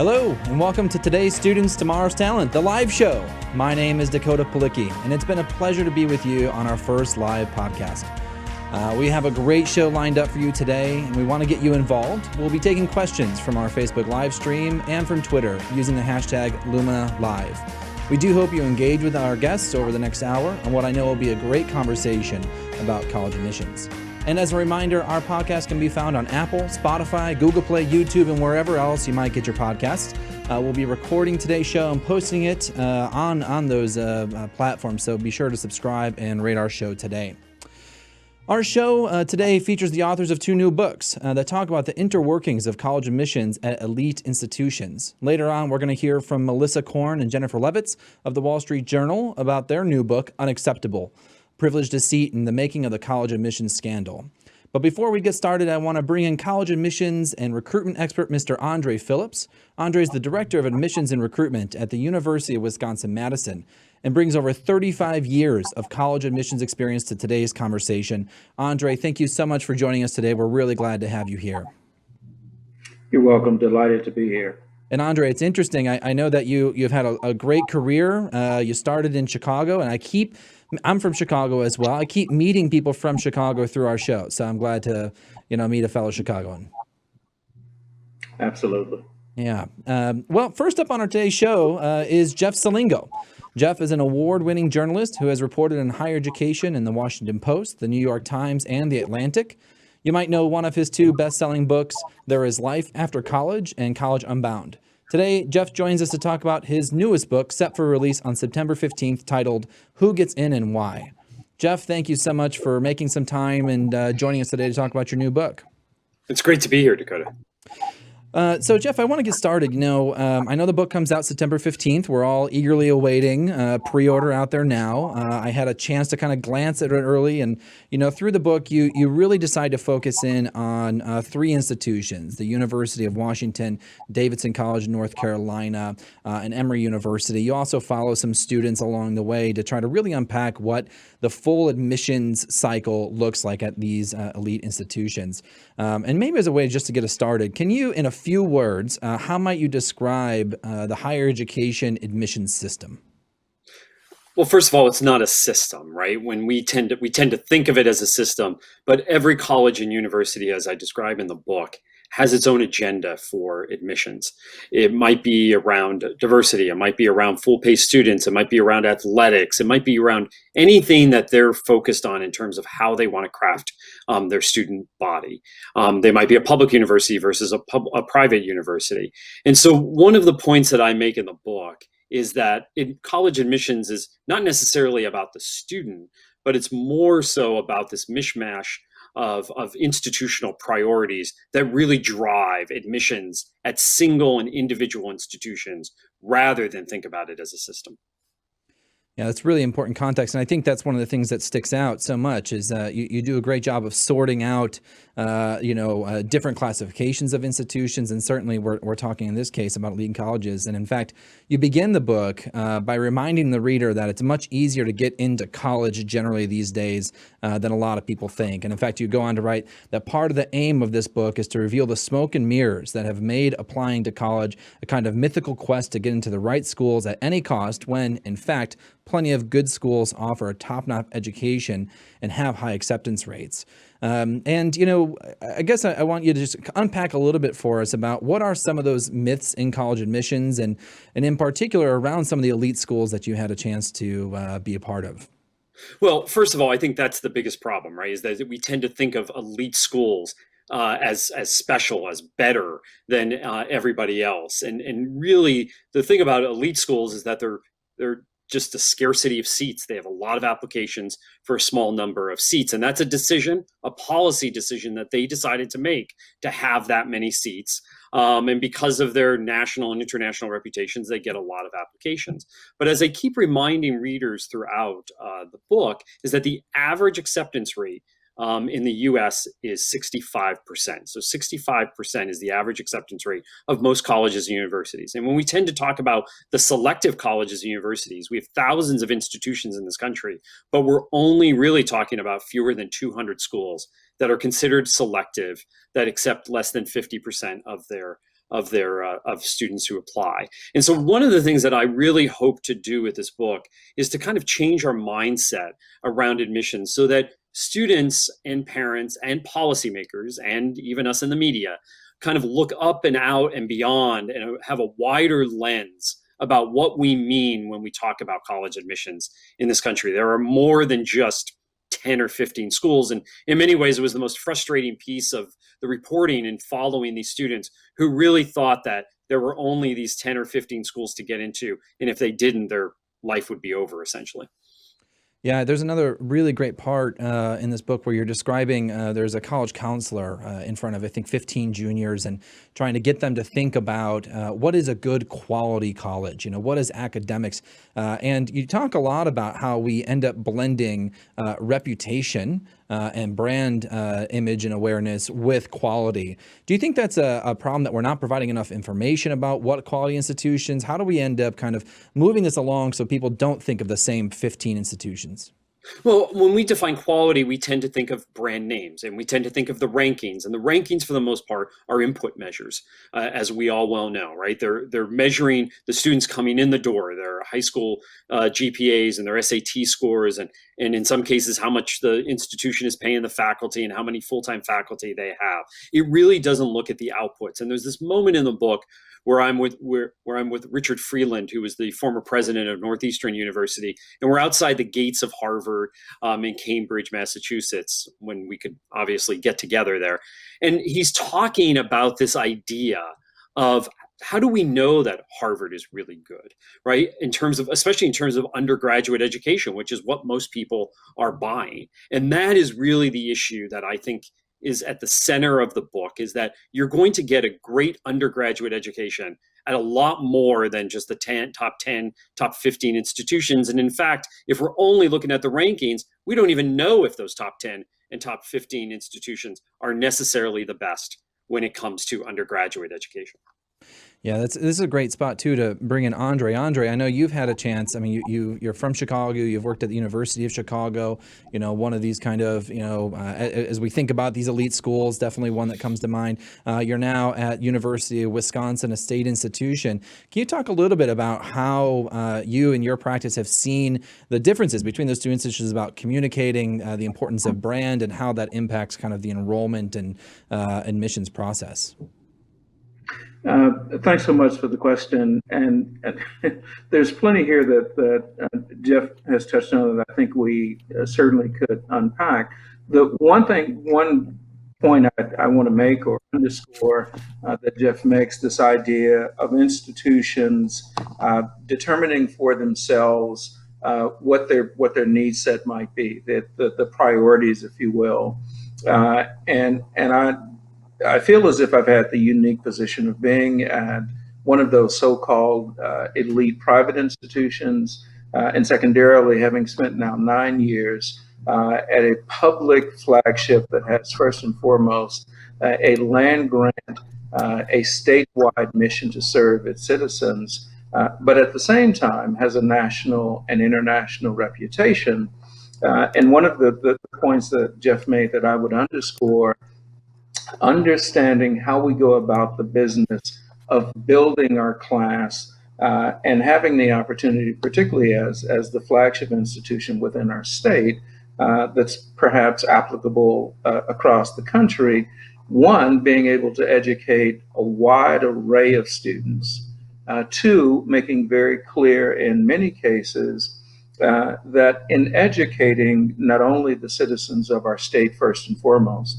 Hello, and welcome to today's Students, Tomorrow's Talent, the live show. My name is Dakota Palicki, and it's been a pleasure to be with you on our first live podcast. We have a great show lined up for you today, and we want to get you involved. We'll be taking questions from our Facebook live stream and from Twitter using the hashtag #LuminaLive. We do hope you engage with our guests over the next hour on what I know will be a great conversation about college admissions. And as a reminder, our podcast can be found on Apple, Spotify, Google Play, YouTube, and wherever else you might get your podcasts. We'll be recording today's show and posting it on those platforms, so be sure to subscribe and rate our show today. Our show today features the authors of two new books that talk about the interworkings of college admissions at elite institutions. Later on, we're going to hear from Melissa Korn and Jennifer Levitz of the Wall Street Journal about their new book, Unacceptable: Privileged Deceit in the Making of the College Admissions Scandal. But before we get started, I want to bring in college admissions and recruitment expert Mr. Andre Phillips. Andre is the Director of Admissions and Recruitment at the University of Wisconsin-Madison and brings over 35 years of college admissions experience to today's conversation. Andre, thank you so much for joining us today. We're really glad to have you here. You're welcome. Delighted to be here. And Andre, it's interesting. I know that you've had a great career. You started in Chicago, and I'm from Chicago as well. I keep meeting people from Chicago through our show, so I'm glad to, meet a fellow Chicagoan. Absolutely. Yeah. Well, first up on our today's show is Jeff Selingo. Jeff is an award-winning journalist who has reported on higher education in the Washington Post, the New York Times, and the Atlantic. You might know one of his two best-selling books, There Is Life After College and College Unbound. Today, Jeff joins us to talk about his newest book, set for release on September 15th, titled Who Gets In and Why. Jeff, thank you so much for making some time and joining us today to talk about your new book. It's great to be here, Dakota. So, Jeff, I want to get started. I know the book comes out September 15th. We're all eagerly awaiting pre-order out there now. I had a chance to kind of glance at it early. And, through the book, you really decide to focus in on three institutions: the University of Washington, Davidson College in North Carolina, and Emory University. You also follow some students along the way to try to really unpack what the full admissions cycle looks like at these elite institutions. And maybe as a way just to get us started, can you, in a few words, how might you describe the higher education admissions system? Well, first of all, it's not a system, right? When we tend to think of it as a system, but every college and university, as I describe in the book, has its own agenda for admissions. It might be around diversity. It might be around full-pay students. It might be around athletics. It might be around anything that they're focused on in terms of how they want to craft their student body. They might be a public university versus a private university. And so one of the points that I make in the book is that college admissions is not necessarily about the student, but it's more so about this mishmash of institutional priorities that really drive admissions at single and individual institutions rather than think about it as a system. Yeah, that's really important context. And I think that's one of the things that sticks out so much is you do a great job of sorting out, different classifications of institutions. And certainly we're talking in this case about elite colleges. And in fact, you begin the book by reminding the reader that it's much easier to get into college generally these days than a lot of people think. And in fact, you go on to write that part of the aim of this book is to reveal the smoke and mirrors that have made applying to college a kind of mythical quest to get into the right schools at any cost when, in fact, plenty of good schools offer a top-notch education and have high acceptance rates. I guess I want you to just unpack a little bit for us about what are some of those myths in college admissions and in particular around some of the elite schools that you had a chance to be a part of. Well, first of all, I think that's the biggest problem, right? Is that we tend to think of elite schools as special, as better than everybody else. And really, the thing about elite schools is that they're just a scarcity of seats. They have a lot of applications for a small number of seats. And that's a policy decision that they decided to make to have that many seats. And because of their national and international reputations, they get a lot of applications. But as I keep reminding readers throughout the book, is that the average acceptance rate in the US is 65%. So 65% is the average acceptance rate of most colleges and universities. And when we tend to talk about the selective colleges and universities, we have thousands of institutions in this country, but we're only really talking about fewer than 200 schools that are considered selective, that accept less than 50% of their of their of students who apply. And so one of the things that I really hope to do with this book is to kind of change our mindset around admissions so that students and parents and policymakers and even us in the media kind of look up and out and beyond and have a wider lens about what we mean when we talk about college admissions in this country. There are more than just 10 or 15 schools. And in many ways, it was the most frustrating piece of the reporting and following these students who really thought that there were only these 10 or 15 schools to get into. And if they didn't, their life would be over, essentially. Yeah, there's another really great part in this book where you're describing there's a college counselor in front of, I think, 15 juniors and trying to get them to think about what is a good quality college, what is academics? And you talk a lot about how we end up blending reputation and brand image and awareness with quality. Do you think that's a problem that we're not providing enough information about what quality institutions? How do we end up kind of moving this along so people don't think of the same 15 institutions? Well, when we define quality, we tend to think of brand names and we tend to think of the rankings. And the rankings, for the most part, are input measures, as we all well know, right? They're measuring the students coming in the door, their high school GPAs and their SAT scores, and in some cases, how much the institution is paying the faculty and how many full-time faculty they have. It really doesn't look at the outputs. And there's this moment in the book where I'm with Richard Freeland, who was the former president of Northeastern University, and we're outside the gates of Harvard in Cambridge, Massachusetts, when we could obviously get together there. And he's talking about this idea of how do we know that Harvard is really good, right? Especially in terms of undergraduate education, which is what most people are buying. And that is really the issue that I think is at the center of the book, is that you're going to get a great undergraduate education at a lot more than just the top 10, top 15 institutions. And in fact, if we're only looking at the rankings, we don't even know if those top 10 and top 15 institutions are necessarily the best when it comes to undergraduate education. Yeah, this is a great spot too to bring in Andre. Andre, I know you've had a chance. I mean, you're from Chicago. You've worked at the University of Chicago. One of these kind of as we think about these elite schools, definitely one that comes to mind. You're now at University of Wisconsin, a state institution. Can you talk a little bit about how you and your practice have seen the differences between those two institutions about communicating the importance of brand and how that impacts kind of the enrollment and admissions process? Thanks so much for the question. And there's plenty here that Jeff has touched on that I think we certainly could unpack. The one point I want to make or underscore that Jeff makes, this idea of institutions determining for themselves what their need set might be, the priorities, if you will. And I feel as if I've had the unique position of being at one of those so-called elite private institutions, and secondarily having spent now 9 years at a public flagship that has first and foremost a land grant, a statewide mission to serve its citizens, but at the same time has a national and international reputation. And one of the points that Jeff made that I would underscore, understanding how we go about the business of building our class and having the opportunity, particularly as the flagship institution within our state, that's perhaps applicable across the country. One, being able to educate a wide array of students. Two, making very clear in many cases that in educating not only the citizens of our state first and foremost,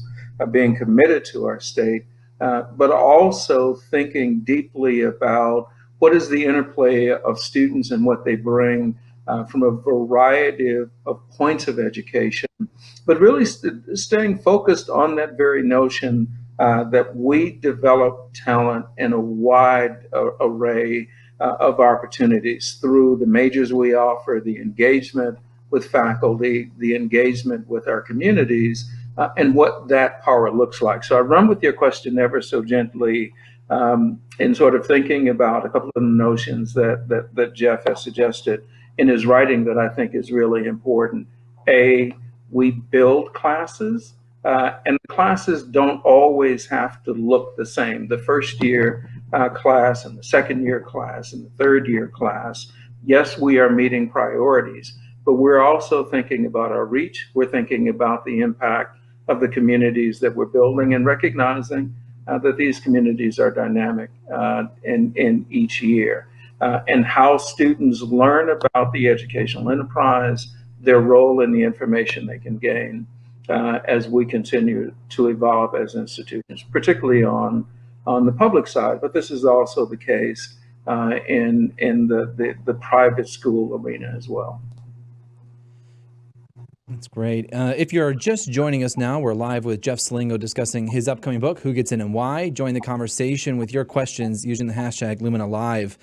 being committed to our state, but also thinking deeply about what is the interplay of students and what they bring from a variety of points of education, but really staying focused on that very notion that we develop talent in a wide array of opportunities through the majors we offer, the engagement with faculty, the engagement with our communities, and what that power looks like. So I run with your question ever so gently in sort of thinking about a couple of notions that Jeff has suggested in his writing that I think is really important. A, we build classes, and classes don't always have to look the same. The first year class and the second year class and the third year class. Yes, we are meeting priorities, but we're also thinking about our reach. We're thinking about the impact of the communities that we're building and recognizing that these communities are dynamic in each year. And how students learn about the educational enterprise, their role in the information they can gain as we continue to evolve as institutions, particularly on the public side. But this is also the case in the private school arena as well. That's great. If you're just joining us now, we're live with Jeff Selingo discussing his upcoming book, Who Gets In and Why. Join the conversation with your questions using the hashtag #LumenaLive.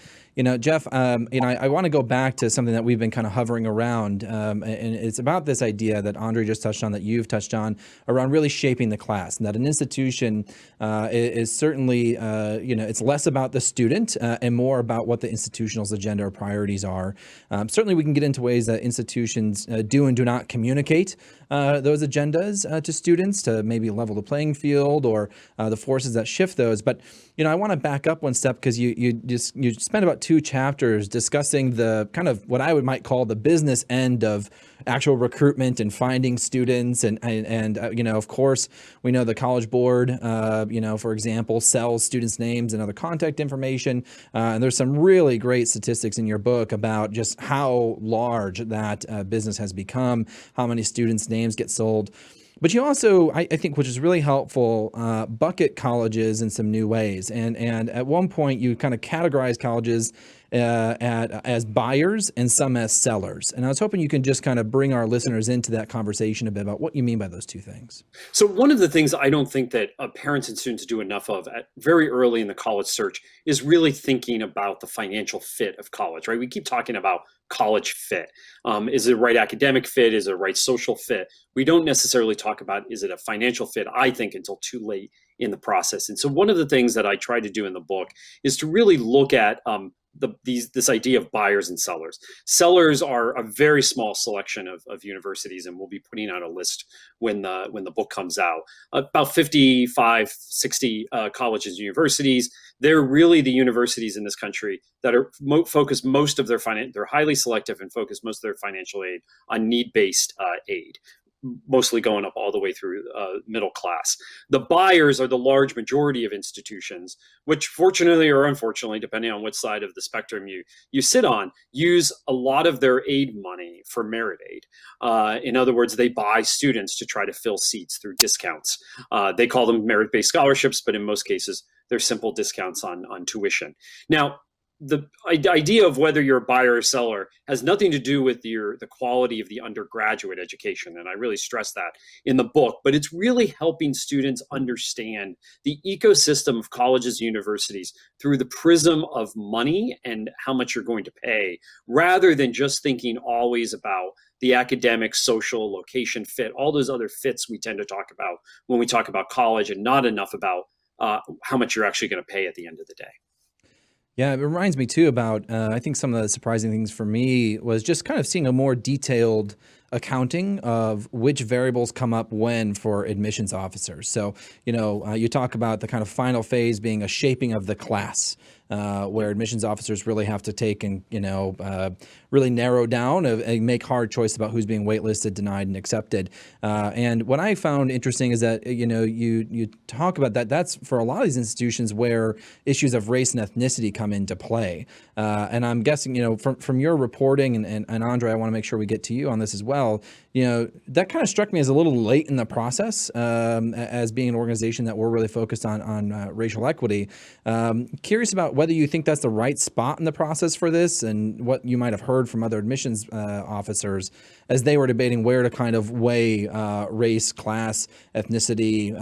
Jeff, I want to go back to something that we've been kind of hovering around, and it's about this idea that Andre just touched on, that you've touched on, around really shaping the class, and that an institution is certainly, it's less about the student and more about what the institutional's agenda or priorities are. Certainly, we can get into ways that institutions do and do not communicate those agendas to students to maybe level the playing field or the forces that shift those. But I want to back up one step, because you spent about 2 chapters discussing the kind of what I might call the business end of actual recruitment and finding students. And of course, we know the College Board, for example, sells students' names and other contact information. And there's some really great statistics in your book about just how large that business has become, how many students' names get sold. But you also, I think, which is really helpful, bucket colleges in some new ways. And at one point, you kind of categorize colleges as buyers and some as sellers. And I was hoping you can just kind of bring our listeners into that conversation a bit about what you mean by those two things. So one of the things I don't think that parents and students do enough of at very early in the college search is really thinking about the financial fit of college, right? We keep talking about college fit. Is it a right academic fit? Is it a right social fit? We don't necessarily talk about, is it a financial fit, I think, until too late in the process. And so one of the things that I try to do in the book is to really look at this idea of buyers and sellers. Sellers are a very small selection of universities, and we'll be putting out a list when the book comes out. About 55, 60 colleges and universities. They're really the universities in this country that are focused most of their they're highly selective and focus most of their financial aid on need-based aid, mostly going up all the way through middle class. The buyers are the large majority of institutions, which fortunately or unfortunately, depending on which side of the spectrum you sit on, use a lot of their aid money for merit aid. In other words, they buy students to try to fill seats through discounts. They call them merit-based scholarships, but in most cases, they're simple discounts on tuition. Now, the idea of whether you're a buyer or seller has nothing to do with the quality of the undergraduate education. And I really stress that in the book, but it's really helping students understand the ecosystem of colleges and universities through the prism of money and how much you're going to pay, rather than just thinking always about the academic, social, location fit, all those other fits we tend to talk about when we talk about college, and not enough about how much you're actually going to pay at the end of the day. Yeah, it reminds me too about, I think some of the surprising things for me was just kind of seeing a more detailed accounting of which variables come up when for admissions officers. So, you talk about the kind of final phase being a shaping of the class, where admissions officers really have to take and, really narrow down and make hard choices about who's being waitlisted, denied, and accepted. And what I found interesting is that, you talk about that. That's for a lot of these institutions where issues of race and ethnicity come into play. And I'm guessing, from your reporting, and Andre, I want to make sure we get to you on this as well. That kind of struck me as a little late in the process, as being an organization that we're really focused on racial equity. Curious about whether you think that's the right spot in the process for this, and what you might have heard from other admissions officers as they were debating where to kind of weigh race, class, ethnicity,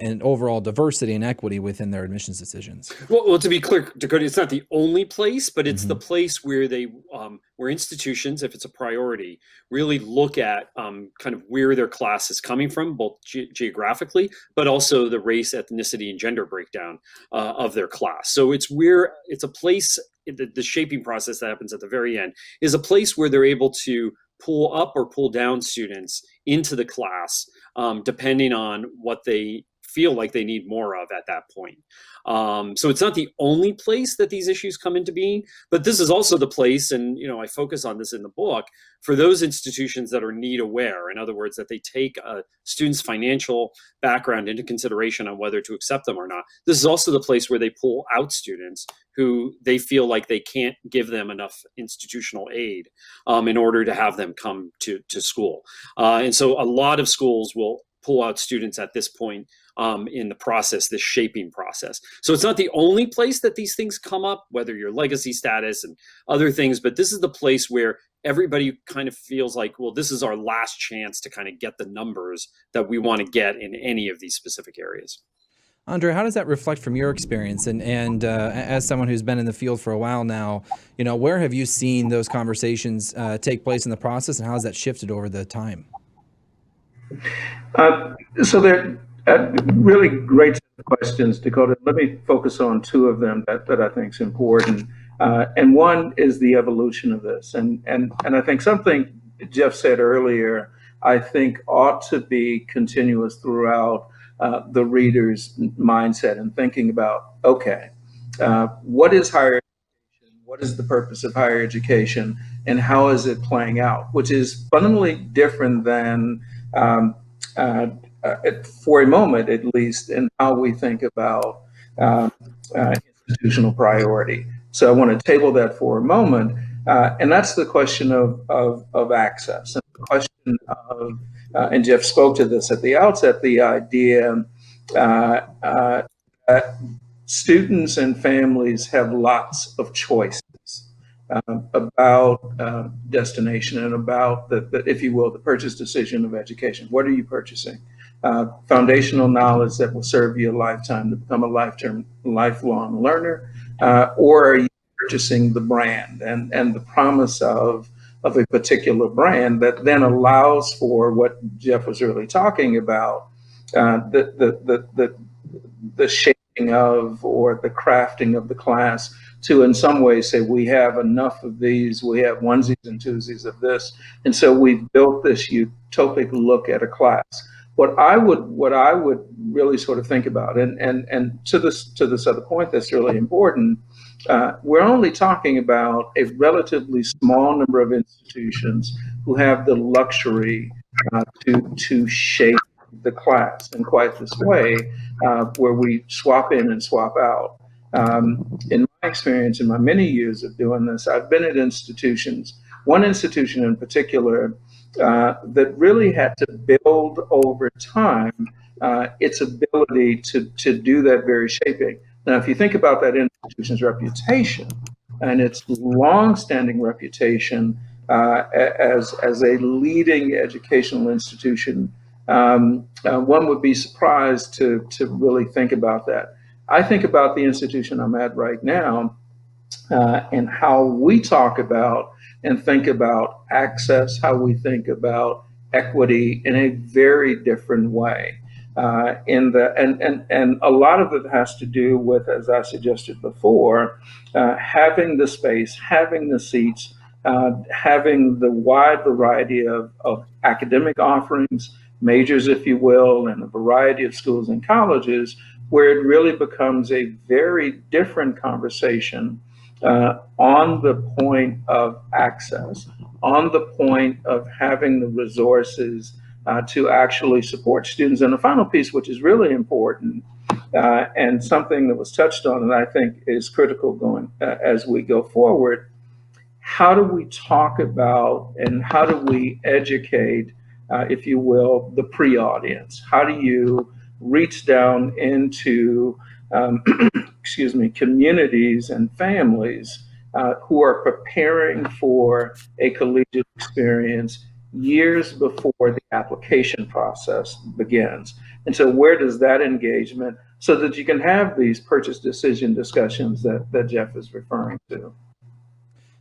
and overall diversity and equity within their admissions decisions. Well, to be clear, Dakota, it's not the only place, but it's the place where where institutions, if it's a priority, really look at kind of where their class is coming from, both geographically, but also the race, ethnicity, and gender breakdown of their class. So it's a place, the shaping process that happens at the very end is a place where they're able to pull up or pull down students into the class, depending on what they feel like they need more of at that point. So it's not the only place that these issues come into being, but this is also the place, and I focus on this in the book, for those institutions that are need aware. In other words, that they take a student's financial background into consideration on whether to accept them or not. This is also the place where they pull out students who they feel like they can't give them enough institutional aid in order to have them come to school. And so a lot of schools will pull out students at this point in the process, this shaping process. So it's not the only place that these things come up, whether your legacy status and other things, but this is the place where everybody kind of feels like, well, this is our last chance to kind of get the numbers that we want to get in any of these specific areas. Andre, how does that reflect from your experience? And as someone who's been in the field for a while now, where have you seen those conversations take place in the process, and how has that shifted over the time? So they're really great questions, Dakota. Let me focus on two of them that I think is important. And one is the evolution of this. And I think something Jeff said earlier, I think ought to be continuous throughout the reader's mindset and thinking about, okay, what is higher education? What is the purpose of higher education? And how is it playing out? Which is fundamentally different than for a moment, at least, in how we think about institutional priority. So I want to table that for a moment, and that's the question of access, and the question of, and Jeff spoke to this at the outset, the idea that students and families have lots of choices about destination and about the, if you will, the purchase decision of education. What are you purchasing? Foundational knowledge that will serve you a lifetime to become a lifelong learner, or are you purchasing the brand and the promise of a particular brand that then allows for what Jeff was really talking about, the shaping of, or the crafting of the class to in some ways say, we have enough of these, we have onesies and twosies of this, and so we've built this utopic look at a class. What I would really sort of think about, and to this other point that's really important, we're only talking about a relatively small number of institutions who have the luxury to shape the class in quite this way, where we swap in and swap out. In my experience, in my many years of doing this, I've been at institutions, one institution in particular, that really had to build over time its ability to do that very shaping. Now, if you think about that institution's reputation and its long-standing reputation as a leading educational institution, one would be surprised to really think about that. I think about the institution I'm at right now and how we talk about and think about access, how we think about equity in a very different way. And a lot of it has to do with, as I suggested before, having the space, having the seats, having the wide variety of academic offerings, majors, if you will, and a variety of schools and colleges, where it really becomes a very different conversation on the point of access, on the point of having the resources to actually support students. And the final piece, which is really important, and something that was touched on and I think is critical going as we go forward, how do we talk about and how do we educate, if you will, the pre-audience? How do you reach down into communities and families who are preparing for a collegiate experience years before the application process begins? And so where does that engagement, so that you can have these purchase decision discussions that Jeff is referring to?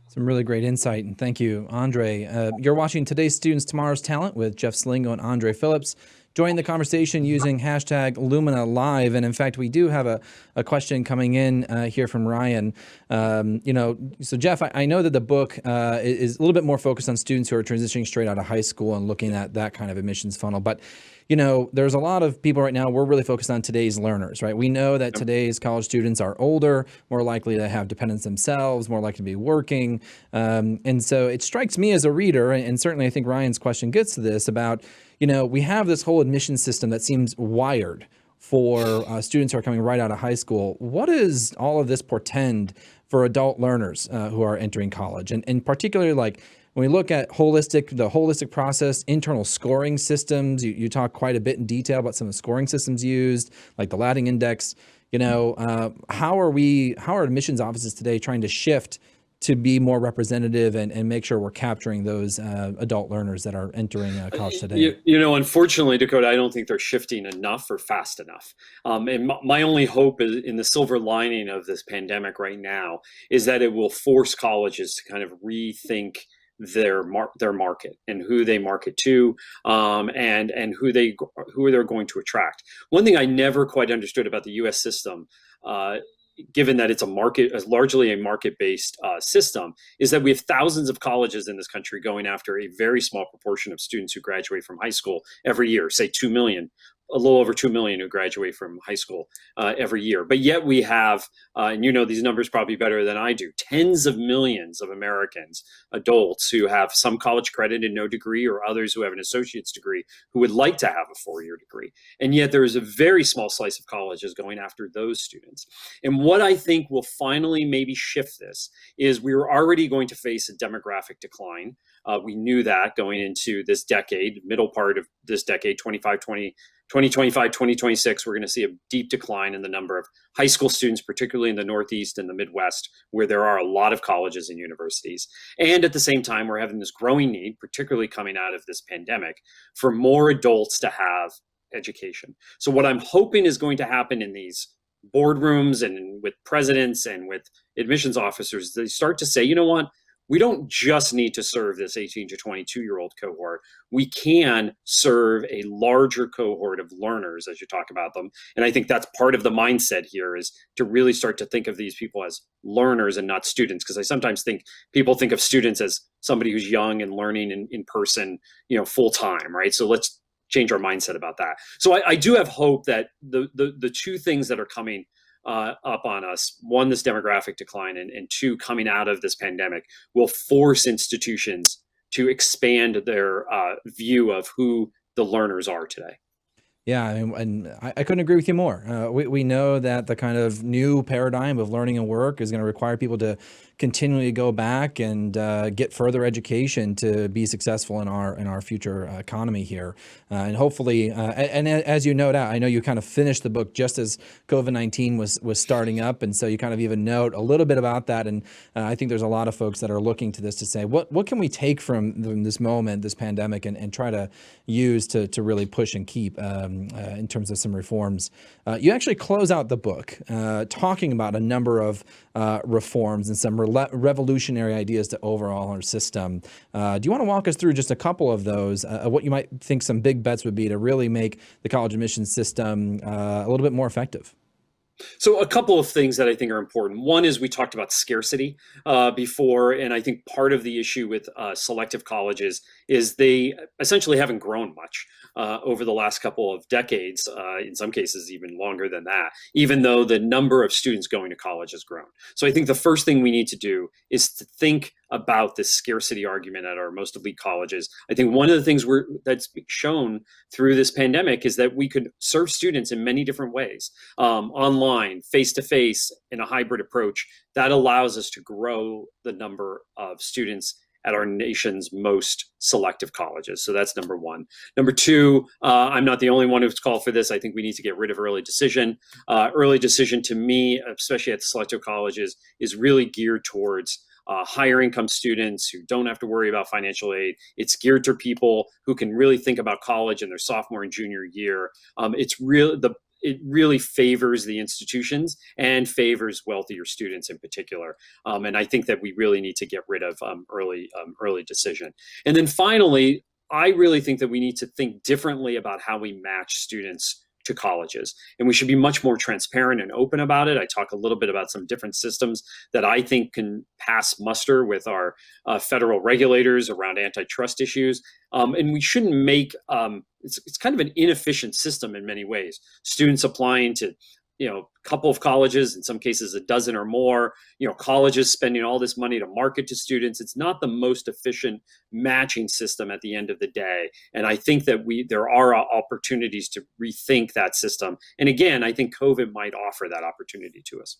Some really great insight, and thank you, Andre. You're watching Today's Students, Tomorrow's Talent with Jeff Selingo and Andre Phillips. Join the conversation using hashtag Lumina Live. And in fact, we do have a question coming in here from Ryan. So Jeff, I know that the book is a little bit more focused on students who are transitioning straight out of high school and looking at that kind of admissions funnel. But there's a lot of people right now, we're really focused on today's learners, right? We know that today's college students are older, more likely to have dependents themselves, more likely to be working. And so it strikes me as a reader, and certainly I think Ryan's question gets to this about, we have this whole admission system that seems wired for students who are coming right out of high school. What does all of this portend for adult learners who are entering college? And particularly, like, when we look at the holistic process, internal scoring systems, you talk quite a bit in detail about some of the scoring systems used, like the Ladding Index. How are admissions offices today trying to shift to be more representative and make sure we're capturing those adult learners that are entering college today? Unfortunately, Dakota, I don't think they're shifting enough or fast enough. And my only hope is, in the silver lining of this pandemic right now, is that it will force colleges to kind of rethink their market and who they market to, and who they're going to attract. One thing I never quite understood about the U.S. system, given that it's largely a market-based system, is that we have thousands of colleges in this country going after a very small proportion of students who graduate from high school every year, say 2 million. A little over 2 million who graduate from high school every year. But yet we have, and these numbers probably better than I do, tens of millions of Americans, adults, who have some college credit and no degree, or others who have an associate's degree who would like to have a 4-year degree. And yet there is a very small slice of colleges going after those students. And what I think will finally maybe shift this is we were already going to face a demographic decline. We knew that going into this decade, middle part of this decade, 2025, 2026, we're going to see a deep decline in the number of high school students, particularly in the Northeast and the Midwest, where there are a lot of colleges and universities. And at the same time, we're having this growing need, particularly coming out of this pandemic, for more adults to have education. So what I'm hoping is going to happen in these boardrooms and with presidents and with admissions officers, they start to say, you know what? We don't just need to serve this 18 to 22-year-old cohort. We can serve a larger cohort of learners, as you talk about them. And I think that's part of the mindset here, is to really start to think of these people as learners and not students. Because I sometimes think people think of students as somebody who's young and learning in person, full time, right? So let's change our mindset about that. So I do have hope that the two things that are coming up on us, one, this demographic decline, and two, coming out of this pandemic, will force institutions to expand their view of who the learners are today. Yeah, and I couldn't agree with you more. We know that the kind of new paradigm of learning and work is going to require people to continually go back and get further education to be successful in our future economy here. And hopefully, and as you note out, I know you kind of finished the book just as COVID-19 was starting up, and so you kind of even note a little bit about that. And I think there's a lot of folks that are looking to this to say, what can we take from this moment, this pandemic, and try to use to really push and keep in terms of some reforms. You actually close out the book talking about a number of reforms and some revolutionary ideas to overhaul our system. Do you want to walk us through just a couple of those, what you might think some big bets would be to really make the college admissions system a little bit more effective? So a couple of things that I think are important. One is, we talked about scarcity before, and I think part of the issue with selective colleges is they essentially haven't grown much over the last couple of decades, in some cases even longer than that, even though the number of students going to college has grown. So I think the first thing we need to do is to think about this scarcity argument at our most elite colleges. I think one of the things that's shown through this pandemic is that we could serve students in many different ways, online, face-to-face, in a hybrid approach. That allows us to grow the number of students at our nation's most selective colleges. So that's number one. Number two, I'm not the only one who's called for this. I think we need to get rid of early decision. Early decision, to me, especially at the selective colleges, is really geared towards higher income students who don't have to worry about financial aid. It's geared to people who can really think about college in their sophomore and junior year. It really favors the institutions and favors wealthier students in particular. And I think that we really need to get rid of early decision. And then finally, I really think that we need to think differently about how we match students to colleges. And we should be much more transparent and open about it. I talk a little bit about some different systems that I think can pass muster with our federal regulators around antitrust issues. And we shouldn't make, it's kind of an inefficient system in many ways. Students applying to a couple of colleges, in some cases a dozen or more, colleges spending all this money to market to students. It's not the most efficient matching system at the end of the day. And I think that there are opportunities to rethink that system. And again, I think COVID might offer that opportunity to us.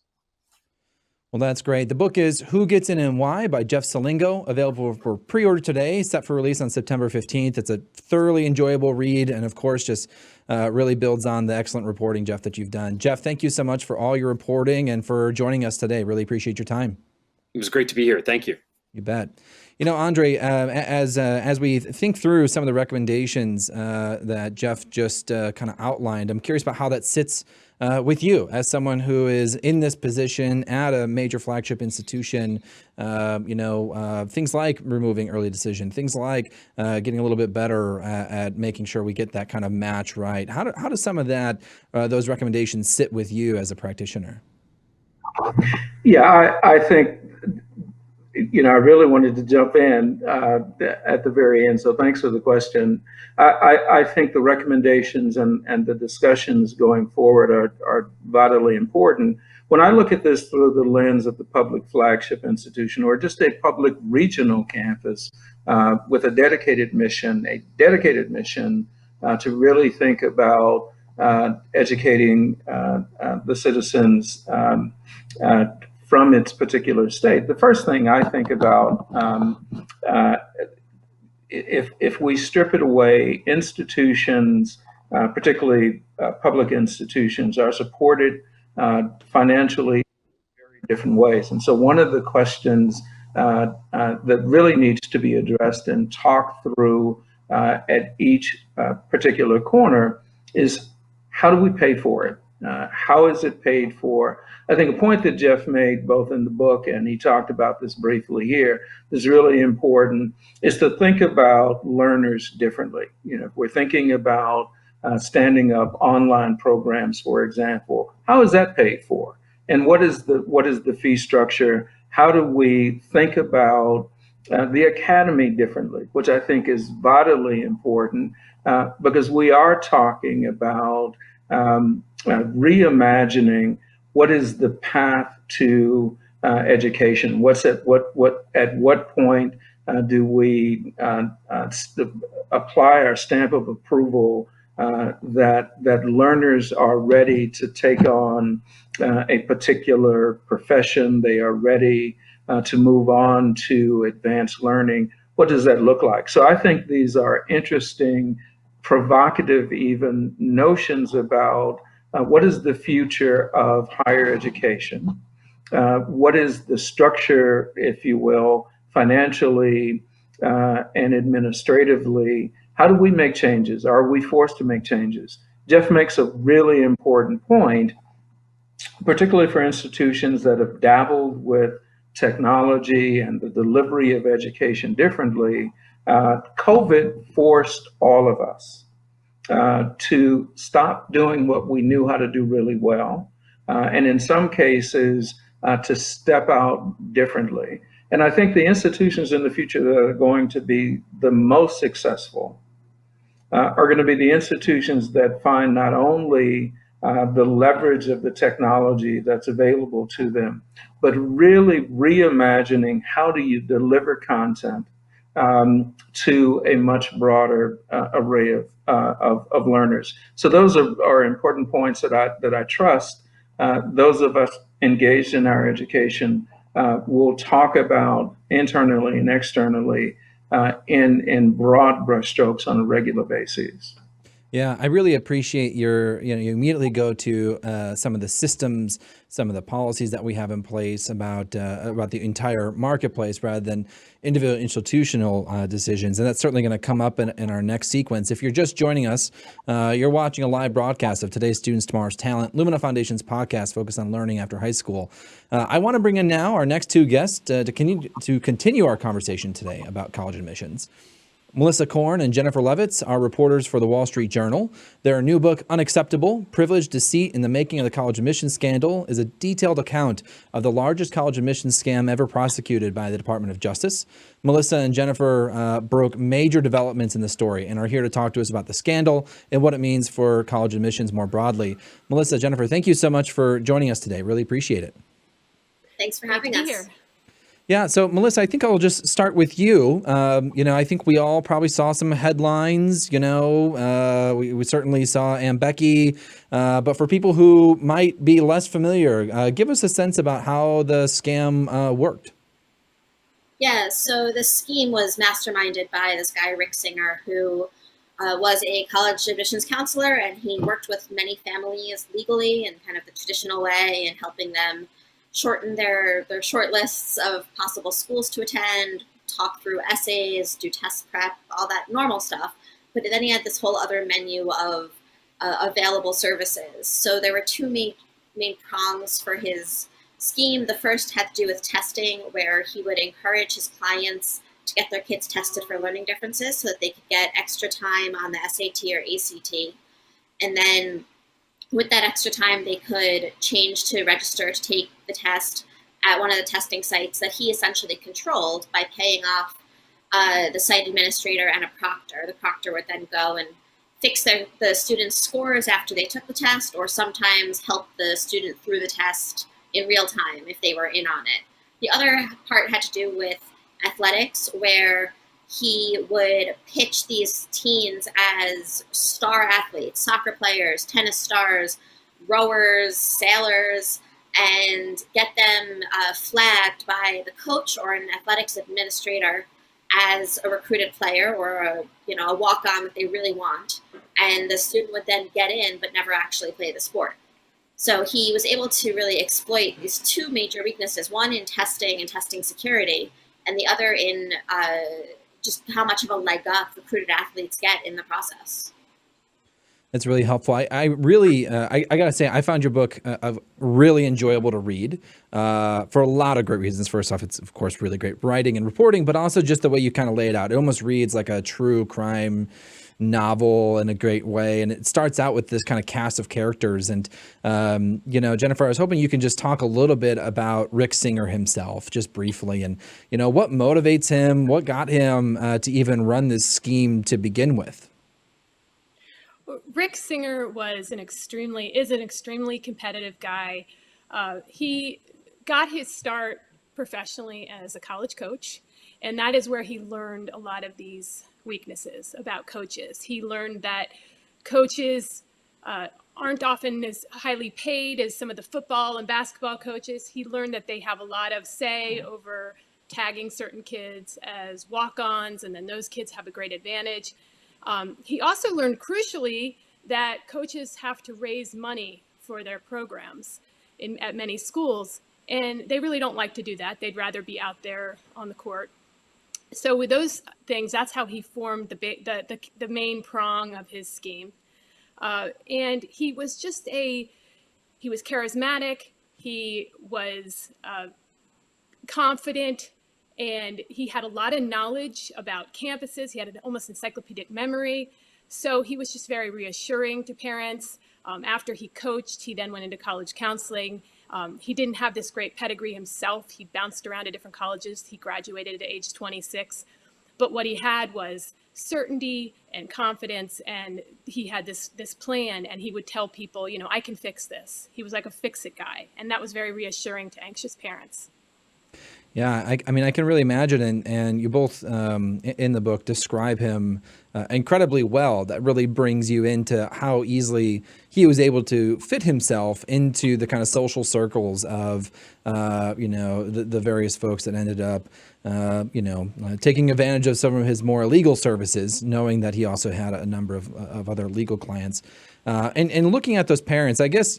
Well, that's great. The book is Who Gets In and Why by Jeff Selingo, available for pre-order today, set for release on September 15th. It's a thoroughly enjoyable read and, of course, just really builds on the excellent reporting, Jeff, that you've done. Jeff, thank you so much for all your reporting and for joining us today. Really appreciate your time. It was great to be here. Thank you. You bet. Andre, as we think through some of the recommendations that Jeff just kind of outlined, I'm curious about how that sits with you as someone who is in this position at a major flagship institution. Things like removing early decision, things like getting a little bit better at making sure we get that kind of match right. How does some of that those recommendations sit with you as a practitioner? Yeah, I think. I really wanted to jump in at the very end, so thanks for the question. I think the recommendations and the discussions going forward are vitally important. When I look at this through the lens of the public flagship institution or just a public regional campus with a dedicated mission to really think about educating the citizens from its particular state. The first thing I think about, if we strip it away, institutions, particularly public institutions, are supported financially in very different ways. And so one of the questions that really needs to be addressed and talked through at each particular corner is, how do we pay for it? How is it paid for? I think a point that Jeff made both in the book, and he talked about this briefly here, is really important, is to think about learners differently. If we're thinking about standing up online programs, for example, how is that paid for? And what is the fee structure? How do we think about the academy differently, which I think is vitally important because we are talking about reimagining what is the path to education. At what point do we apply our stamp of approval that learners are ready to take on a particular profession? They are ready to move on to advanced learning. What does that look like? So I think these are interesting, provocative even notions about what is the future of higher education? What is the structure, if you will, financially and administratively? How do we make changes? Are we forced to make changes? Jeff makes a really important point, particularly for institutions that have dabbled with technology and the delivery of education differently. COVID forced all of us to stop doing what we knew how to do really well, and in some cases to step out differently. And I think the institutions in the future that are going to be the most successful are going to be the institutions that find not only the leverage of the technology that's available to them, but really reimagining how do you deliver content to a much broader array of learners. So those are important points that I trust those of us engaged in our education will talk about internally and externally in broad brushstrokes on a regular basis. Yeah, I really appreciate you immediately go to some of the systems, some of the policies that we have in place about the entire marketplace rather than individual institutional decisions. And that's certainly going to come up in our next sequence. If you're just joining us, you're watching a live broadcast of Today's Students, Tomorrow's Talent, Lumina Foundation's podcast focused on learning after high school. I want to bring in now our next two guests to continue our conversation today about college admissions. Melissa Korn and Jennifer Levitz are reporters for the Wall Street Journal. Their new book, Unacceptable: Privilege, Deceit, and the Making of the College Admissions Scandal, is a detailed account of the largest college admissions scam ever prosecuted by the Department of Justice. Melissa and Jennifer broke major developments in the story and are here to talk to us about the scandal and what it means for college admissions more broadly. Melissa, Jennifer, thank you so much for joining us today. Really appreciate it. Thanks for having us. Here. Yeah, so Melissa, I think I'll just start with you. I think we all probably saw some headlines. We certainly saw Ambecki, but for people who might be less familiar, give us a sense about how the scam worked. Yeah, so the scheme was masterminded by this guy, Rick Singer, who was a college admissions counselor, and he worked with many families legally in kind of the traditional way and helping them shorten their short lists of possible schools to attend, talk through essays, do test prep, all that normal stuff. But then he had this whole other menu of available services. So there were two main prongs for his scheme. The first had to do with testing, where he would encourage his clients to get their kids tested for learning differences so that they could get extra time on the SAT or ACT. And then with that extra time, they could change to register to take the test at one of the testing sites that he essentially controlled by paying off the site administrator and a proctor. The proctor would then go and fix the student's scores after they took the test, or sometimes help the student through the test in real time if they were in on it. The other part had to do with athletics, where he would pitch these teens as star athletes, soccer players, tennis stars, rowers, sailors, and get them flagged by the coach or an athletics administrator as a recruited player or a walk-on that they really want. And the student would then get in but never actually play the sport. So he was able to really exploit these two major weaknesses, one in testing and testing security, and the other in just how much of a leg up recruited athletes get in the process. That's really helpful. I really, I gotta say, I found your book really enjoyable to read for a lot of great reasons. First off, it's of course really great writing and reporting, but also just the way you kind of lay it out. It almost reads like a true crime novel in a great way. And it starts out with this kind of cast of characters. And, Jennifer, I was hoping you can just talk a little bit about Rick Singer himself, just briefly, and, what motivates him, what got him to even run this scheme to begin with. Rick Singer is an extremely competitive guy. He got his start professionally as a college coach, and that is where he learned a lot of these weaknesses about coaches. He learned that coaches aren't often as highly paid as some of the football and basketball coaches. He learned that they have a lot of say over tagging certain kids as walk-ons, and then those kids have a great advantage. He also learned, crucially, that coaches have to raise money for their programs at many schools, and they really don't like to do that. They'd rather be out there on the court. So with those things, that's how he formed the main prong of his scheme. And he was he was charismatic, he was confident, and he had a lot of knowledge about campuses. He had an almost encyclopedic memory. So he was just very reassuring to parents. After he coached, he then went into college counseling. He didn't have this great pedigree himself. He bounced around to different colleges. He graduated at age 26. But what he had was certainty and confidence, and he had this plan, and he would tell people, I can fix this. He was like a fix-it guy, and that was very reassuring to anxious parents. Yeah, I mean, I can really imagine, and you both in the book describe him incredibly well. That really brings you into how easily he was able to fit himself into the kind of social circles of, the various folks that ended up, taking advantage of some of his more illegal services, knowing that he also had a number of other legal clients. And looking at those parents, I guess,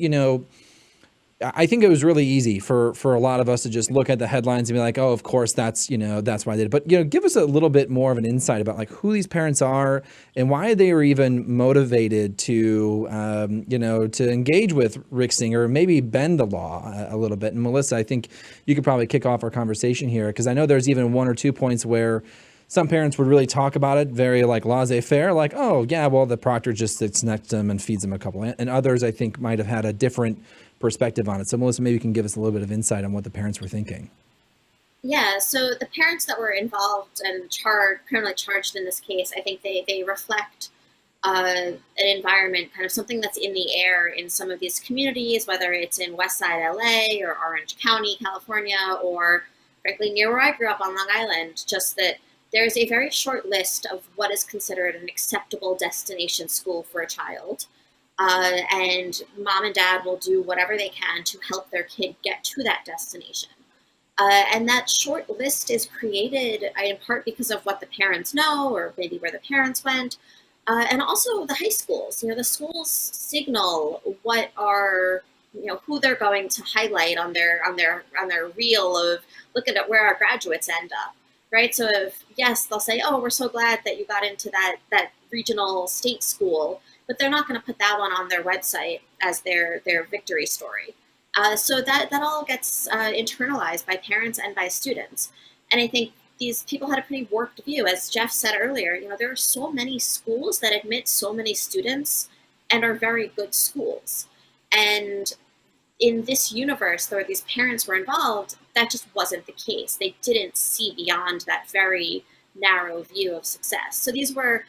I think it was really easy for a lot of us to just look at the headlines and be like, oh, of course, that's why they did it. But, give us a little bit more of an insight about like who these parents are and why they were even motivated to, to engage with Rick Singer, maybe bend the law a little bit. And Melissa, I think you could probably kick off our conversation here, because I know there's even one or two points where some parents would really talk about it very like laissez-faire, like, oh yeah, well, the proctor just sits next to them and feeds them a couple. And others, I think, might have had a different perspective on it. So Melissa, maybe you can give us a little bit of insight on what the parents were thinking. Yeah, so the parents that were involved and criminally charged in this case, I think they reflect an environment, kind of something that's in the air in some of these communities, whether it's in West Side LA or Orange County, California, or frankly near where I grew up on Long Island, just that there's a very short list of what is considered an acceptable destination school for a child. And mom and dad will do whatever they can to help their kid get to that destination. And that short list is created in part because of what the parents know, or maybe where the parents went, and also the high schools. The schools signal what are, who they're going to highlight on their reel of looking at where our graduates end up, right? So yes, they'll say, oh, we're so glad that you got into that regional state school, but they're not going to put that one on their website as their victory story. So that all gets internalized by parents and by students. And I think these people had a pretty warped view. As Jeff said earlier, there are so many schools that admit so many students and are very good schools. And in this universe where these parents were involved, that just wasn't the case. They didn't see beyond that very narrow view of success. So the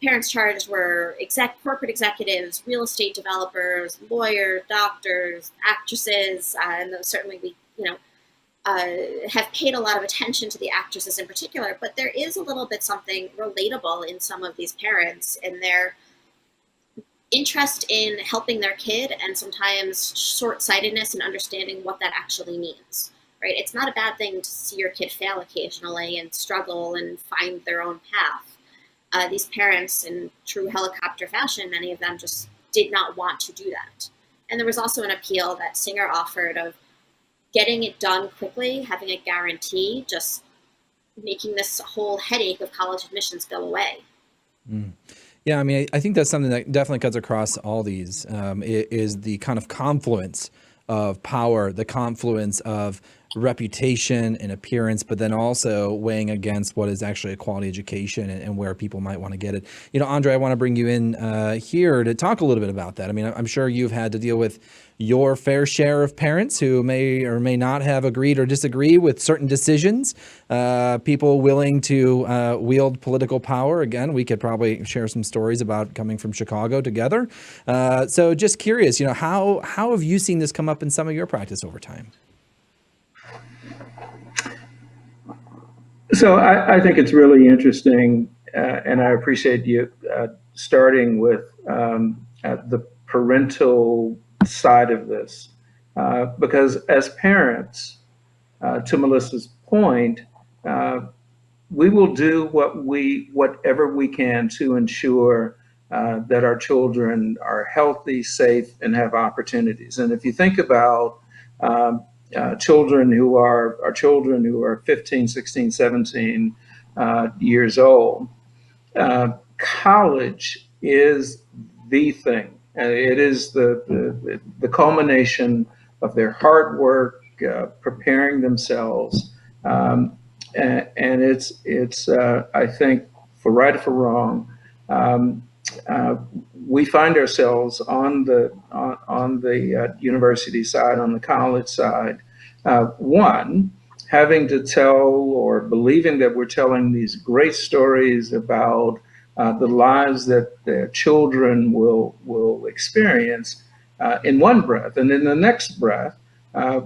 parents charged were corporate executives, real estate developers, lawyers, doctors, actresses, and those certainly we, have paid a lot of attention to the actresses in particular. But there is a little bit something relatable in some of these parents and their interest in helping their kid, and sometimes short-sightedness in understanding what that actually means. Right? It's not a bad thing to see your kid fail occasionally and struggle and find their own path. These parents, in true helicopter fashion, many of them just did not want to do that. And there was also an appeal that Singer offered of getting it done quickly, having a guarantee, just making this whole headache of college admissions go away. Mm. Yeah, I mean, I think that's something that definitely cuts across all these, is the kind of confluence of power, the confluence of reputation and appearance, but then also weighing against what is actually a quality education and where people might want to get it. Andre, I want to bring you in here to talk a little bit about that. I mean, I'm sure you've had to deal with your fair share of parents who may or may not have agreed or disagree with certain decisions, people willing to wield political power. Again, we could probably share some stories about coming from Chicago together. So just curious, how have you seen this come up in some of your practice over time? So I think it's really interesting, and I appreciate you starting with the parental side of this, because as parents, to Melissa's point, we will do whatever we can to ensure that our children are healthy, safe, and have opportunities. And if you think about children who are 15, 16, 17 years old, college is the thing. It is the culmination of their hard work, preparing themselves, and it's I think, for right or for wrong, we find ourselves on the university side, on the college side, one, having to tell or believing that we're telling these great stories about the lives that their children will experience in one breath, and in the next breath,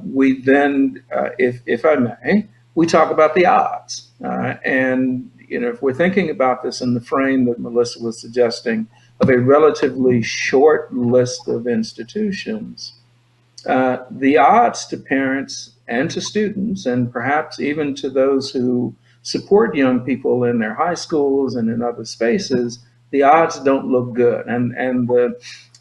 we then, if I may, we talk about the odds. And if we're thinking about this in the frame that Melissa was suggesting of a relatively short list of institutions, the odds to parents and to students, and perhaps even to those who support young people in their high schools and in other spaces, the odds don't look good. And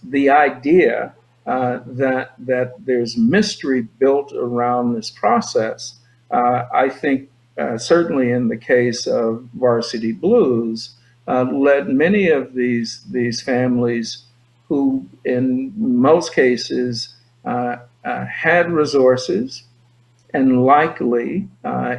the idea that there's mystery built around this process, I think, certainly in the case of Varsity Blues, led many of these families who, in most cases, had resources and likely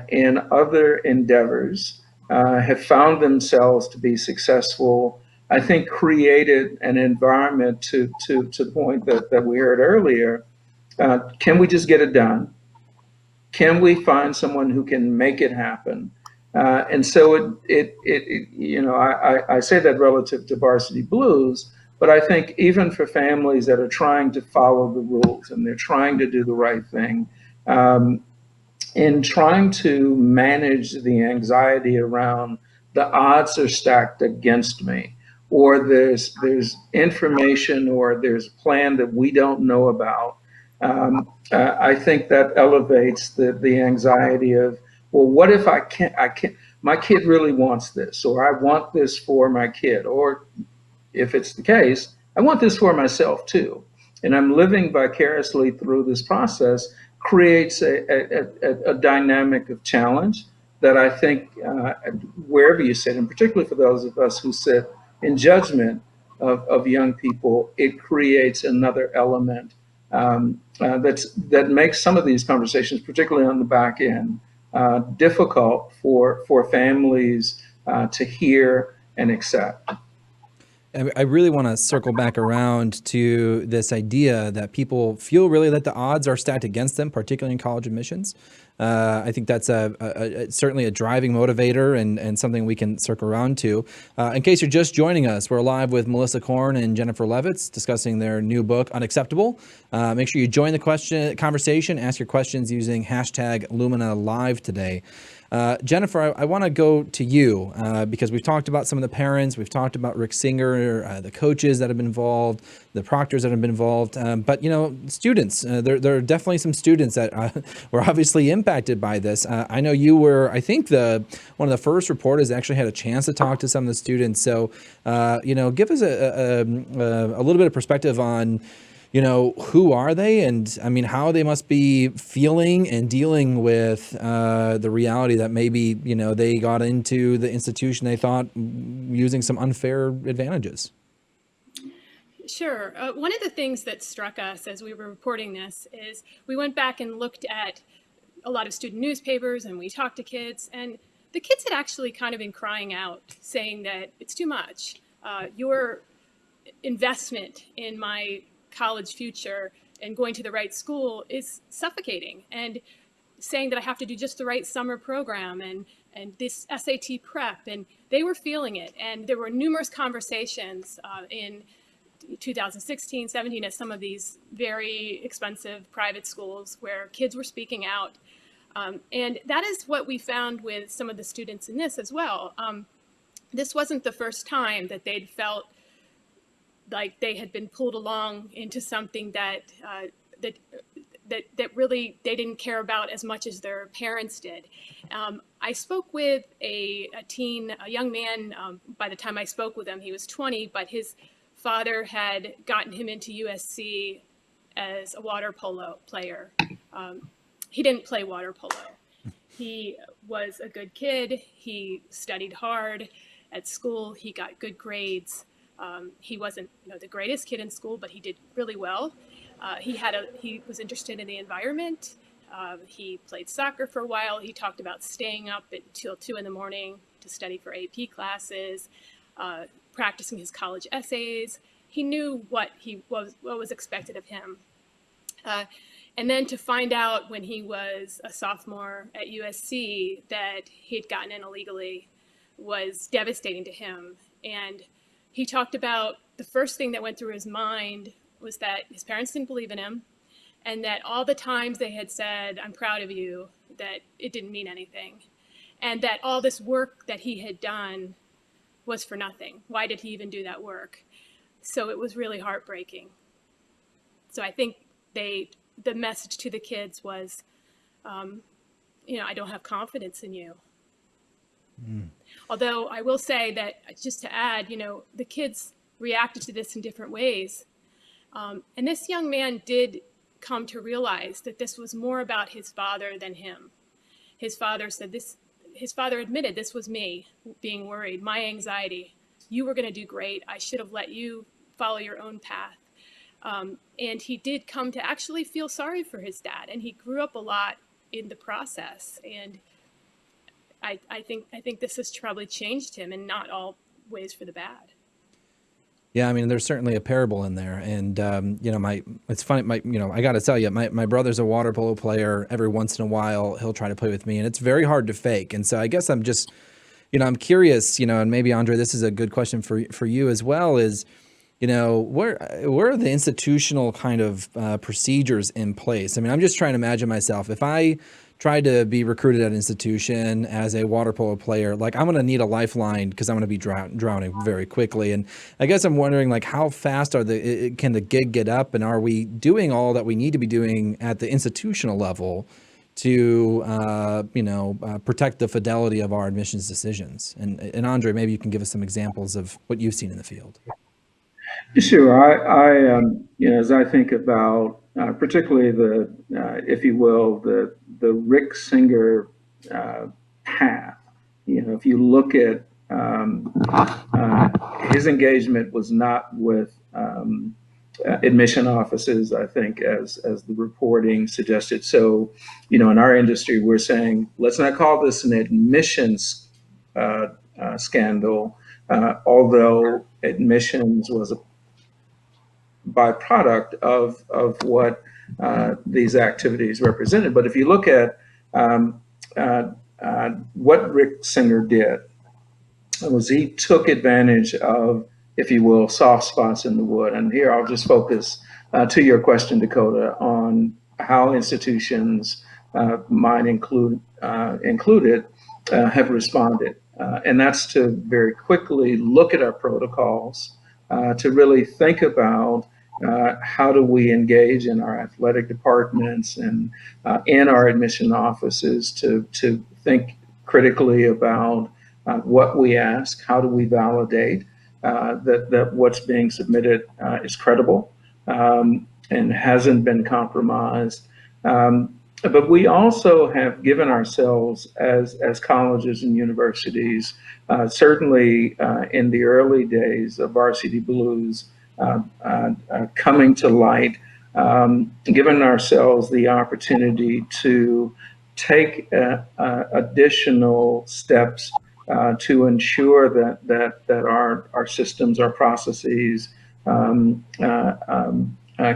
in other endeavors have found themselves to be successful, I think created an environment to the point that we heard earlier. Can we just get it done? Can we find someone who can make it happen? And so I say that relative to Varsity Blues, but I think even for families that are trying to follow the rules and they're trying to do the right thing, um, in trying to manage the anxiety around the odds are stacked against me, or there's information or there's a plan that we don't know about. I think that elevates the anxiety of, well, what if I can't, my kid really wants this, or I want this for my kid, or if it's the case, I want this for myself too. And I'm living vicariously through this process creates a dynamic of challenge that I think wherever you sit, and particularly for those of us who sit in judgment of young people, it creates another element that makes some of these conversations, particularly on the back end, difficult for families to hear and accept. I really want to circle back around to this idea that people feel really that the odds are stacked against them, particularly in college admissions. I think that's certainly a driving motivator and something we can circle around to. In case you're just joining us, we're live with Melissa Korn and Jennifer Levitz discussing their new book, Unacceptable. Make sure you join the conversation, ask your questions using hashtag Lumina Live today. Jennifer, I want to go to you because we've talked about some of the parents, we've talked about Rick Singer, the coaches that have been involved, the proctors that have been involved, but students. There are definitely some students that were obviously impacted by this. I know you were, I think, one of the first reporters that actually had a chance to talk to some of the students. So, give us a little bit of perspective on who are they, and I mean, how they must be feeling and dealing with the reality that maybe, they got into the institution they thought using some unfair advantages. Sure. One of the things that struck us as we were reporting this is we went back and looked at a lot of student newspapers and we talked to kids, and the kids had actually kind of been crying out, saying that it's too much. Your investment in my college future and going to the right school is suffocating, and saying that I have to do just the right summer program and this SAT prep, and they were feeling it. And there were numerous conversations in 2016, 17 at some of these very expensive private schools where kids were speaking out. And that is what we found with some of the students in this as well. This wasn't the first time that they'd felt like they had been pulled along into something that really they didn't care about as much as their parents did. I spoke with a young man. By the time I spoke with him, he was 20, but his father had gotten him into USC as a water polo player. He didn't play water polo. He was a good kid. He studied hard at school. He got good grades. He wasn't, the greatest kid in school, but he did really well. He was interested in the environment. He played soccer for a while. He talked about staying up until 2 a.m. to study for AP classes, practicing his college essays. He knew what was expected of him. And then to find out when he was a sophomore at USC that he'd gotten in illegally was devastating to him. And he talked about the first thing that went through his mind was that his parents didn't believe in him, and that all the times they had said, "I'm proud of you," that it didn't mean anything. And that all this work that he had done was for nothing. Why did he even do that work? So it was really heartbreaking. So I think the message to the kids was, I don't have confidence in you. Although I will say that, just to add, the kids reacted to this in different ways. And this young man did come to realize that this was more about his father than him. His father said his father admitted this was me being worried, my anxiety. You were going to do great. I should have let you follow your own path. And he did come to actually feel sorry for his dad. And he grew up a lot in the process. And I think this has probably changed him, and not all ways for the bad. Yeah, I mean, there's certainly a parable in there, and it's funny. I got to tell you, my brother's a water polo player. Every once in a while, he'll try to play with me, and it's very hard to fake. And so, I guess I'm just, I'm curious, and maybe Andre, this is a good question for you as well. Is, where are the institutional kind of procedures in place? I mean, I'm just trying to imagine myself if I tried to be recruited at an institution as a water polo player, like I'm going to need a lifeline because I'm going to be drowning very quickly. And I guess I'm wondering, like, how fast can the gig get up, and are we doing all that we need to be doing at the institutional level to, protect the fidelity of our admissions decisions? And Andre, maybe you can give us some examples of what you've seen in the field. Sure. As I think about particularly if you will, the Rick Singer path, if you look at his engagement was not with admission offices, I think, as the reporting suggested. So, in our industry, we're saying, let's not call this an admissions scandal, although admissions was a byproduct of what these activities represented. But if you look at what Rick Singer did, was he took advantage of, if you will, soft spots in the wood. And here I'll just focus to your question, Dakota, on how institutions mine included have responded. And that's to very quickly look at our protocols, to really think about how do we engage in our athletic departments and in our admission offices to think critically about what we ask, how do we validate that what's being submitted is credible and hasn't been compromised. But we also have given ourselves as colleges and universities, certainly in the early days of Varsity Blues coming to light, given ourselves the opportunity to take additional steps to ensure that our systems, our processes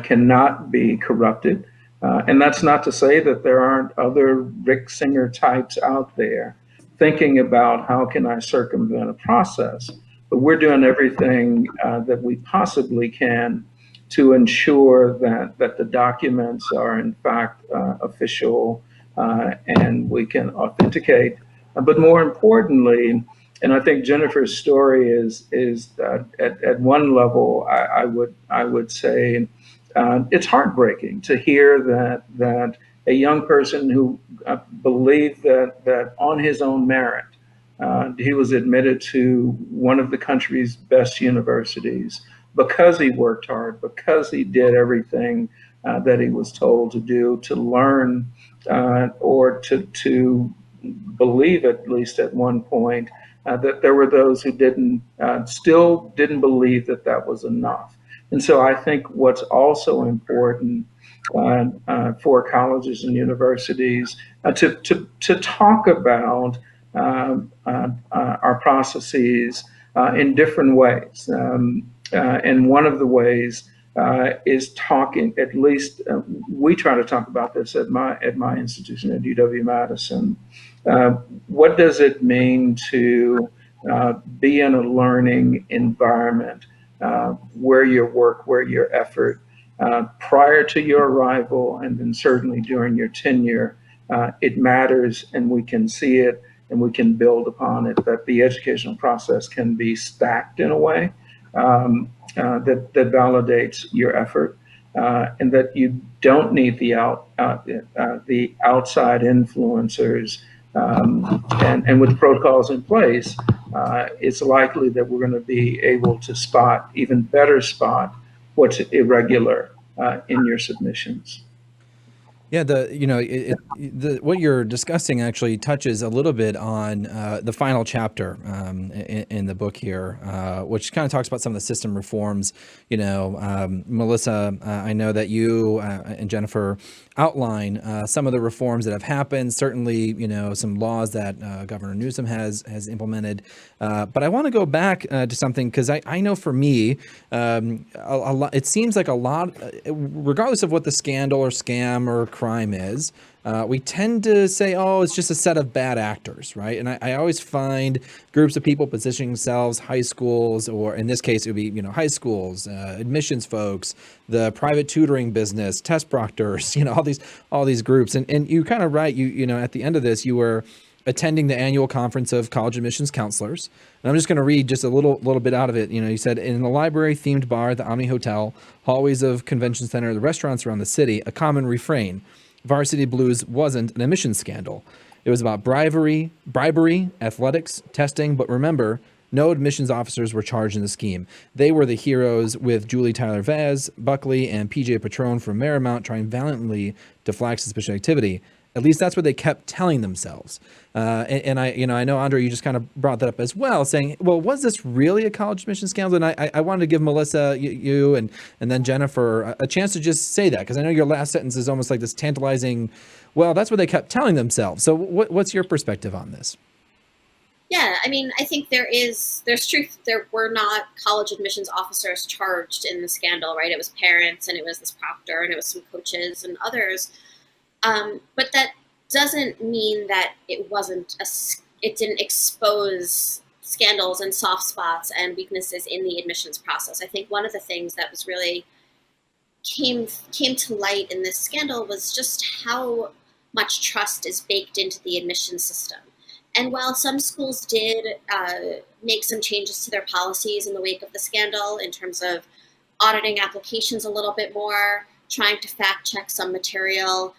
cannot be corrupted. And that's not to say that there aren't other Rick Singer types out there thinking about how can I circumvent a process. But we're doing everything that we possibly can to ensure that the documents are in fact official and we can authenticate. But more importantly, and I think Jennifer's story is at one level, I would say it's heartbreaking to hear that a young person who believed that on his own merit, he was admitted to one of the country's best universities because he worked hard, because he did everything that he was told to do, to learn or to believe, at least at one point, that there were those who still didn't believe that was enough. And so I think what's also important for colleges and universities to talk about our processes in different ways. And one of the ways is talking, at least we try to talk about this at my institution at UW Madison. What does it mean to be in a learning environment where your work, where your effort, prior to your arrival, and then certainly during your tenure, it matters, and we can see it and we can build upon it, that the educational process can be stacked in a way that validates your effort, and that you don't need the outside influencers. And with protocols in place, it's likely that we're going to be able to even better spot what's irregular in your submissions. Yeah, what you're discussing actually touches a little bit on the final chapter in the book here, which kind of talks about some of the system reforms. Melissa, I know that you and Jennifer outline some of the reforms that have happened. Certainly, some laws that Governor Newsom has implemented. But I want to go back to something because I know for me, it seems like a lot, regardless of what the scandal or scam or crime is, we tend to say, oh, it's just a set of bad actors, right? And I always find groups of people positioning themselves, high schools, or in this case, it would be, high schools, admissions folks, the private tutoring business, test proctors, all these groups. And you kind of right, at the end of this, you were attending the annual conference of college admissions counselors. And I'm just going to read just a little bit out of it. You said, in the library themed bar, the Omni Hotel, hallways of convention center, the restaurants around the city, a common refrain: Varsity Blues wasn't an admissions scandal. It was about bribery, athletics, testing. But remember, no admissions officers were charged in the scheme. They were the heroes, with Julie Tyler Vaz, Buckley, and PJ Patron from Marymount trying valiantly to flag suspicious activity. At least that's what they kept telling themselves. And I know, Andre, you just kind of brought that up as well, saying, well, was this really a college admission scandal? And I wanted to give Melissa, you and then Jennifer a chance to just say that, because I know your last sentence is almost like this tantalizing, well, that's what they kept telling themselves. So what's your perspective on this? Yeah, I think there's truth. There were not college admissions officers charged in the scandal, right? It was parents, and it was this proctor, and it was some coaches and others. But that doesn't mean that it didn't expose scandals and soft spots and weaknesses in the admissions process. I think one of the things that was really came to light in this scandal was just how much trust is baked into the admissions system. And while some schools did make some changes to their policies in the wake of the scandal in terms of auditing applications a little bit more, trying to fact check some material,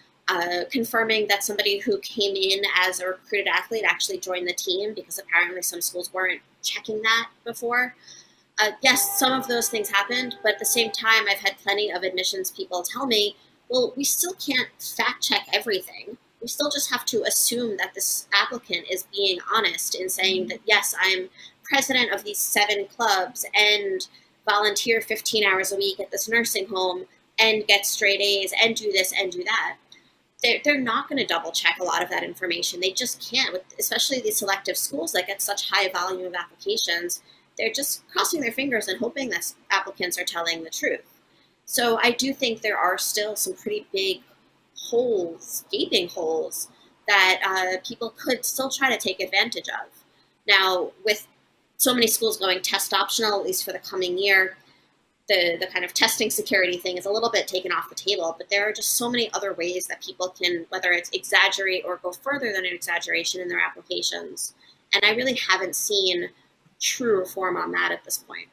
confirming that somebody who came in as a recruited athlete actually joined the team, because apparently some schools weren't checking that before. Yes, some of those things happened, but at the same time, I've had plenty of admissions people tell me, well, we still can't fact check everything. We still just have to assume that this applicant is being honest in saying that, yes, I'm president of these 7 clubs and volunteer 15 hours a week at this nursing home and get straight A's and do this and do that. They're not going to double check a lot of that information. They just can't, especially these selective schools that get such high volume of applications. They're just crossing their fingers and hoping that applicants are telling the truth. So I do think there are still some pretty big gaping holes that people could still try to take advantage of. Now, with so many schools going test optional, at least for the coming year, the kind of testing security thing is a little bit taken off the table, but there are just so many other ways that people can, whether it's exaggerate or go further than an exaggeration in their applications. And I really haven't seen true reform on that at this point.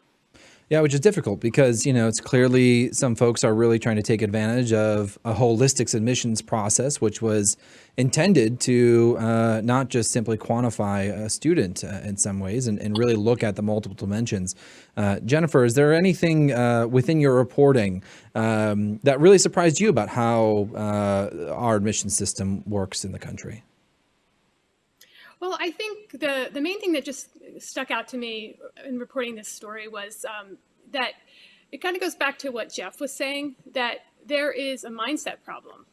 Yeah, which is difficult because, it's clearly some folks are really trying to take advantage of a holistic admissions process, which was intended to not just simply quantify a student in some ways and really look at the multiple dimensions. Jennifer, is there anything within your reporting that really surprised you about how our admission system works in the country? Well, I think the main thing that just stuck out to me in reporting this story was that it kind of goes back to what Jeff was saying, that there is a mindset problem.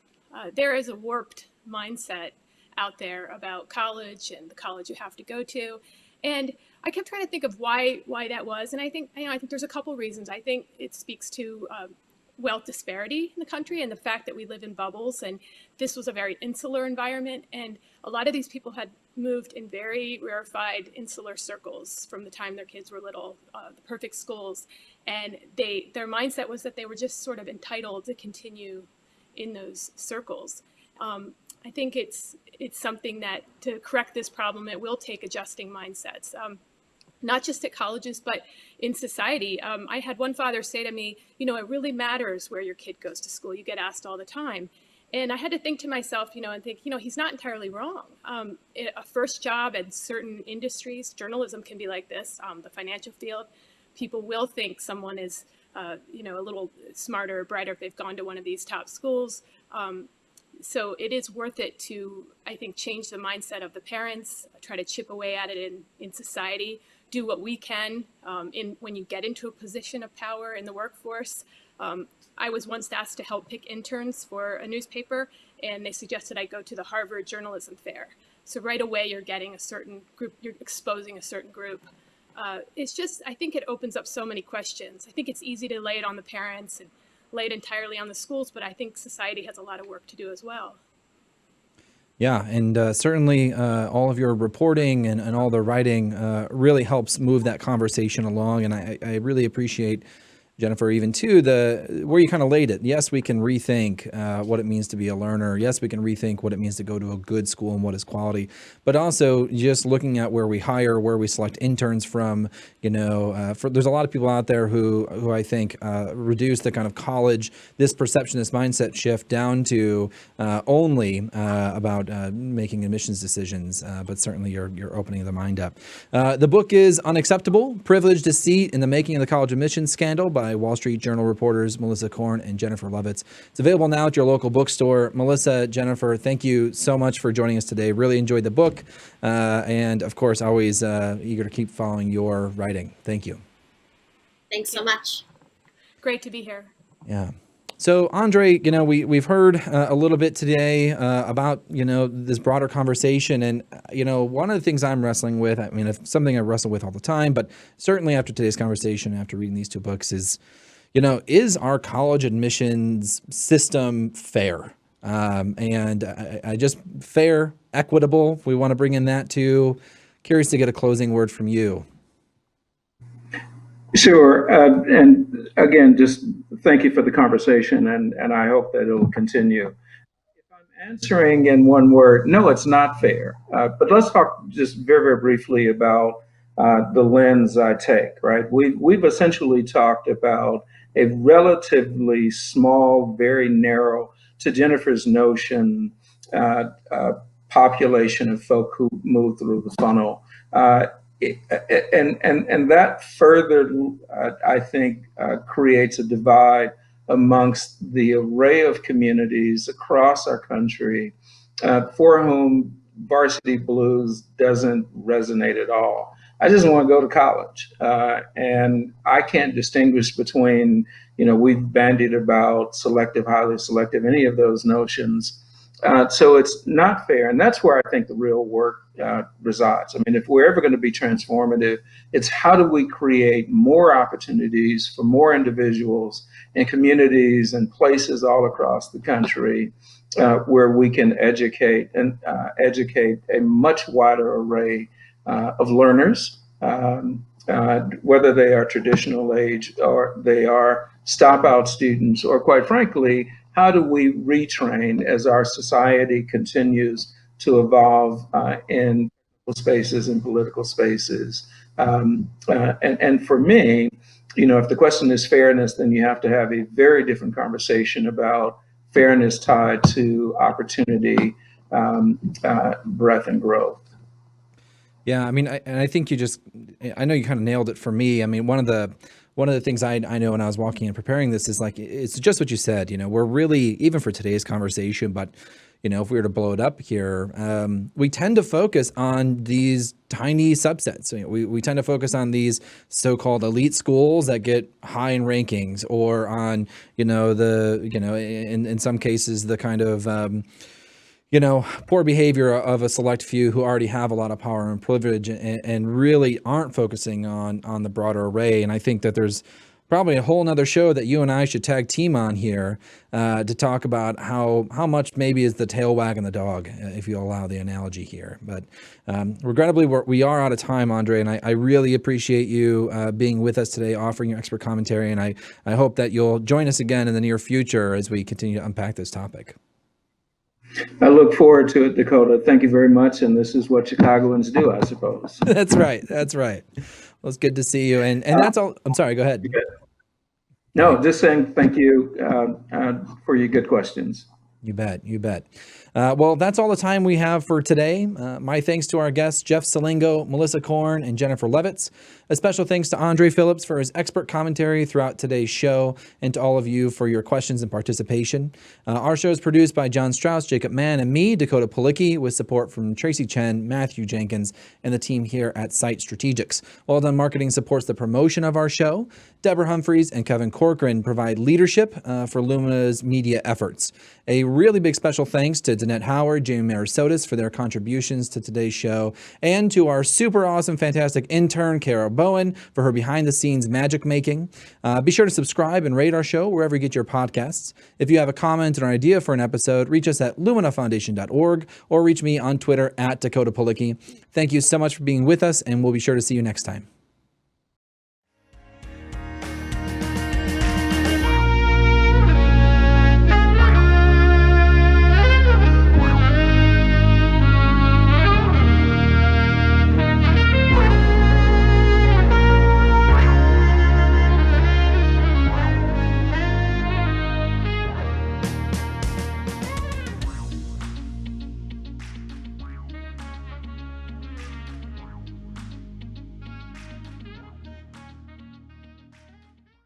There is a warped mindset out there about college and the college you have to go to. And I kept trying to think of why that was. And I think there's a couple reasons. I think it speaks to wealth disparity in the country and the fact that we live in bubbles, and this was a very insular environment, and a lot of these people had moved in very rarefied insular circles from the time their kids were little, the perfect schools, and their mindset was that they were just sort of entitled to continue in those circles. I think it's something that, to correct this problem, it will take adjusting mindsets. Not just at colleges, but in society. I had one father say to me, it really matters where your kid goes to school. You get asked all the time. And I had to think to myself, and think, he's not entirely wrong. A first job in certain industries, journalism can be like this, the financial field, people will think someone is, a little smarter or brighter if they've gone to one of these top schools. So it is worth it to, I think, change the mindset of the parents, try to chip away at it in society, do what we can when you get into a position of power in the workforce. I was once asked to help pick interns for a newspaper, and they suggested I go to the Harvard Journalism Fair. So right away, you're getting a certain group, you're exposing a certain group. It's just, I think it opens up so many questions. I think it's easy to lay it on the parents and lay it entirely on the schools, but I think society has a lot of work to do as well. Yeah, and certainly all of your reporting and all the writing really helps move that conversation along. And I really appreciate, Jennifer, even too, where you kind of laid it. Yes, we can rethink what it means to be a learner. Yes, we can rethink what it means to go to a good school and what is quality. But also just looking at where we hire, where we select interns from. There's a lot of people out there who I think reduce the kind of college, this perception, this mindset shift down to only about making admissions decisions. But certainly you're opening the mind up. The book is Unacceptable: Privileged Deceit in the Making of the College Admissions Scandal by Wall Street Journal reporters Melissa Korn and Jennifer Lovitz. It's available now at your local bookstore. Melissa, Jennifer, thank you so much for joining us today. Really enjoyed the book. And of course, always eager to keep following your writing. Thank you. Thanks so much. Great to be here. Yeah. So, Andre, we've heard a little bit today about, this broader conversation. And, one of the things I'm wrestling with, I mean, it's something I wrestle with all the time, but certainly after today's conversation, after reading these two books is our college admissions system fair? And I just fair, equitable, we want to bring in that too. Curious to get a closing word from you. Sure. And again, just thank you for the conversation, and I hope that it'll continue. If I'm answering in one word, no, it's not fair. But let's talk just very, very briefly about the lens I take, right? We've essentially talked about a relatively small, very narrow, to Jennifer's notion, population of folk who move through the funnel. And that further, I think, creates a divide amongst the array of communities across our country for whom varsity blues doesn't resonate at all. I just want to go to college, and I can't distinguish between, we've bandied about selective, highly selective, any of those notions. So it's not fair. And that's where I think the real work resides. I mean, if we're ever going to be transformative, it's how do we create more opportunities for more individuals and communities and places all across the country where we can educate a much wider array of learners, whether they are traditional age or they are stop out students, or quite frankly, how do we retrain as our society continues to evolve in spaces and political spaces? And for me, if the question is fairness, then you have to have a very different conversation about fairness tied to opportunity, breadth, and growth. Yeah, I mean, I think I know you kind of nailed it for me. I mean, one of the things I know when I was walking and preparing this is it's just what you said. We're really, even for today's conversation, but if we were to blow it up here, we tend to focus on these tiny subsets. We tend to focus on these so-called elite schools that get high in rankings, or on in some cases the kind of poor behavior of a select few who already have a lot of power and privilege and really aren't focusing on the broader array. And I think that there's probably a whole nother show that you and I should tag team on here to talk about how much maybe is the tail wagging the dog, if you allow the analogy here. But regrettably, we are out of time, Andre, and I really appreciate you being with us today, offering your expert commentary. And I hope that you'll join us again in the near future as we continue to unpack this topic. I look forward to it, Dakota. Thank you very much. And this is what Chicagoans do, I suppose. That's right. Well, it's good to see you. And that's all. I'm sorry, go ahead. No, just saying thank you for your good questions. You bet. You bet. Well, that's all the time we have for today. My thanks to our guests, Jeff Selingo, Melissa Korn, and Jennifer Levitz. A special thanks to Andre Phillips for his expert commentary throughout today's show, and to all of you for your questions and participation. Our show is produced by John Strauss, Jacob Mann, and me, Dakota Palicki, with support from Tracy Chen, Matthew Jenkins, and the team here at Site Strategics. Well Done Marketing supports the promotion of our show. Deborah Humphreys and Kevin Corcoran provide leadership for Lumina's media efforts. A really big special thanks to Danette Howard, Jamie Marasotis for their contributions to today's show, and to our super awesome, fantastic intern, Kara Bowen, for her behind-the-scenes magic making. Be sure to subscribe and rate our show wherever you get your podcasts. If you have a comment or an idea for an episode, reach us at luminafoundation.org or reach me on Twitter at Dakota Palicki. Thank you so much for being with us, and we'll be sure to see you next time.